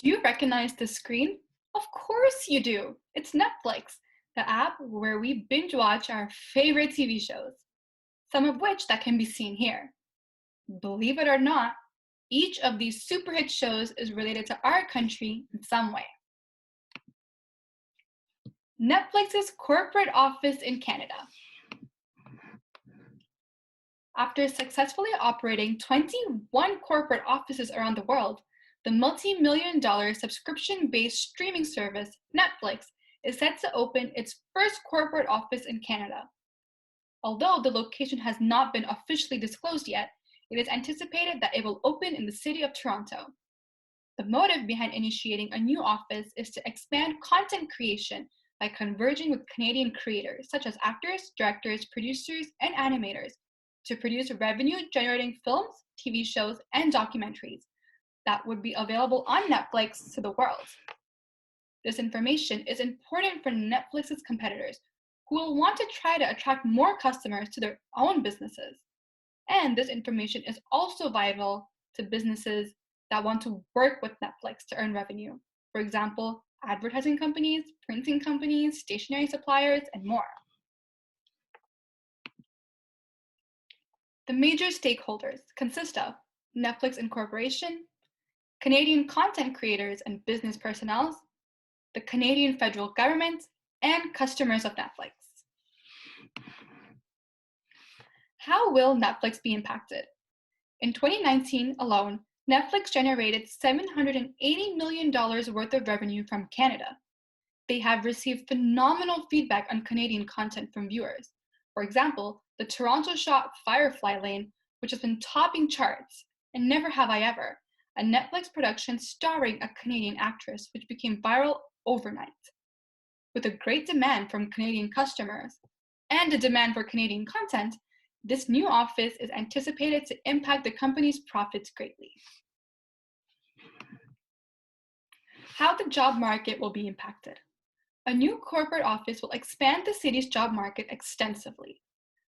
Do you recognize the screen? Of course you do. It's Netflix, the app where we binge watch our favorite TV shows, some of which that can be seen here. Believe it or not, each of these super hit shows is related to our country in some way. Netflix's corporate office in Canada. After successfully operating 21 corporate offices around the world, the multi-million-dollar subscription-based streaming service, Netflix, is set to open its first corporate office in Canada. Although the location has not been officially disclosed yet, it is anticipated that it will open in the city of Toronto. The motive behind initiating a new office is to expand content creation by converging with Canadian creators, such as actors, directors, producers, and animators, to produce revenue-generating films, TV shows, and documentaries that would be available on Netflix to the world. This information is important for Netflix's competitors, who will want to try to attract more customers to their own businesses. And this information is also vital to businesses that want to work with Netflix to earn revenue. For example, advertising companies, printing companies, stationery suppliers, and more. The major stakeholders consist of Netflix Incorporation, Canadian content creators and business personnel, the Canadian federal government, and customers of Netflix. How will Netflix be impacted? In 2019 alone, Netflix generated $780 million worth of revenue from Canada. They have received phenomenal feedback on Canadian content from viewers. For example, the Toronto shot Firefly Lane, which has been topping charts, and Never Have I Ever, a Netflix production starring a Canadian actress, which became viral overnight. With a great demand from Canadian customers and a demand for Canadian content, this new office is anticipated to impact the company's profits greatly. How the job market will be impacted. A new corporate office will expand the city's job market extensively.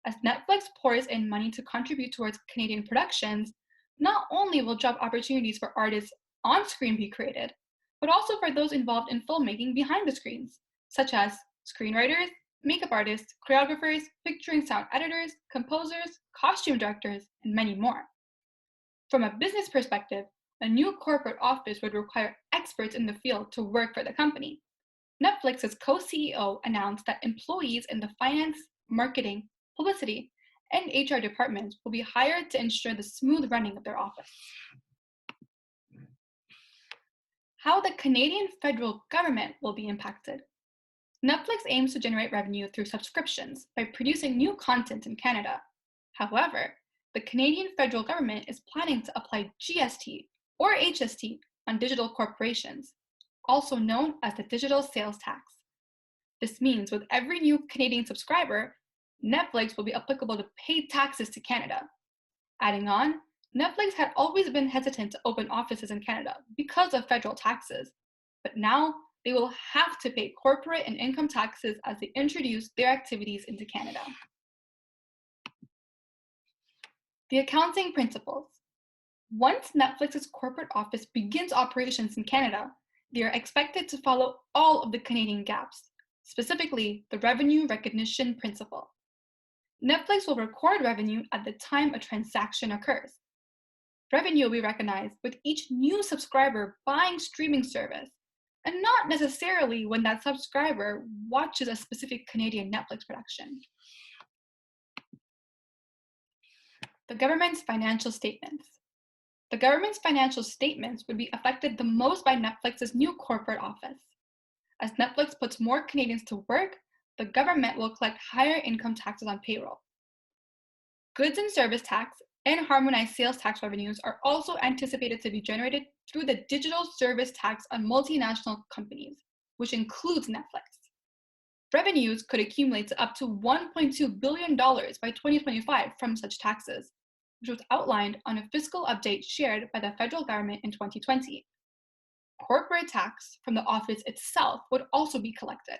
As Netflix pours in money to contribute towards Canadian productions, not only will job opportunities for artists on screen be created, but also for those involved in filmmaking behind the screens, such as screenwriters, makeup artists, choreographers, picture and sound editors, composers, costume directors, and many more. From a business perspective, a new corporate office would require experts in the field to work for the company. Netflix's co-CEO announced that employees in the finance, marketing, publicity, and HR departments will be hired to ensure the smooth running of their office. How the Canadian federal government will be impacted. Netflix aims to generate revenue through subscriptions by producing new content in Canada. However, the Canadian federal government is planning to apply GST or HST on digital corporations, also known as the digital sales tax. This means with every new Canadian subscriber, Netflix will be applicable to pay taxes to Canada. Adding on, Netflix had always been hesitant to open offices in Canada because of federal taxes, but now they will have to pay corporate and income taxes as they introduce their activities into Canada. The accounting principles. Once Netflix's corporate office begins operations in Canada, they are expected to follow all of the Canadian gaps, specifically the revenue recognition principle. Netflix will record revenue at the time a transaction occurs. Revenue will be recognized with each new subscriber buying streaming service, and not necessarily when that subscriber watches a specific Canadian Netflix production. The government's financial statements. The government's financial statements would be affected the most by Netflix's new corporate office. As Netflix puts more Canadians to work, the government will collect higher income taxes on payroll. Goods and service tax and harmonized sales tax revenues are also anticipated to be generated through the digital service tax on multinational companies, which includes Netflix. Revenues could accumulate to up to $1.2 billion by 2025 from such taxes, which was outlined on a fiscal update shared by the federal government in 2020. Corporate tax from the office itself would also be collected.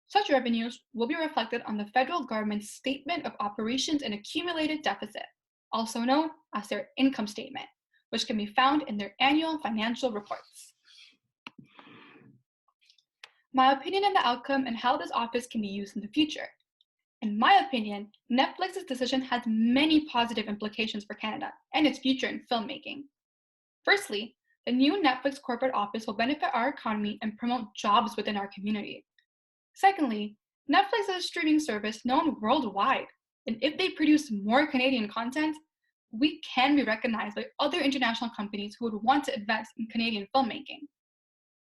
Such revenues will be reflected on the federal government's Statement of Operations and Accumulated Deficit, also known as their income statement, which can be found in their annual financial reports. My opinion on the outcome and how this office can be used in the future. In my opinion, Netflix's decision has many positive implications for Canada and its future in filmmaking. Firstly, the new Netflix corporate office will benefit our economy and promote jobs within our community. Secondly, Netflix is a streaming service known worldwide, and if they produce more Canadian content, we can be recognized by other international companies who would want to invest in Canadian filmmaking.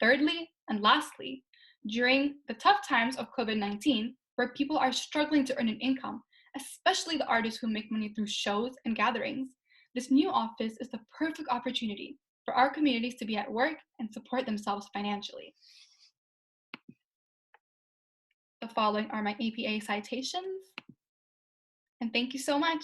Thirdly, and lastly, during the tough times of COVID-19, where people are struggling to earn an income, especially the artists who make money through shows and gatherings, this new office is the perfect opportunity for our communities to be at work and support themselves financially. The following are my APA citations, and thank you so much.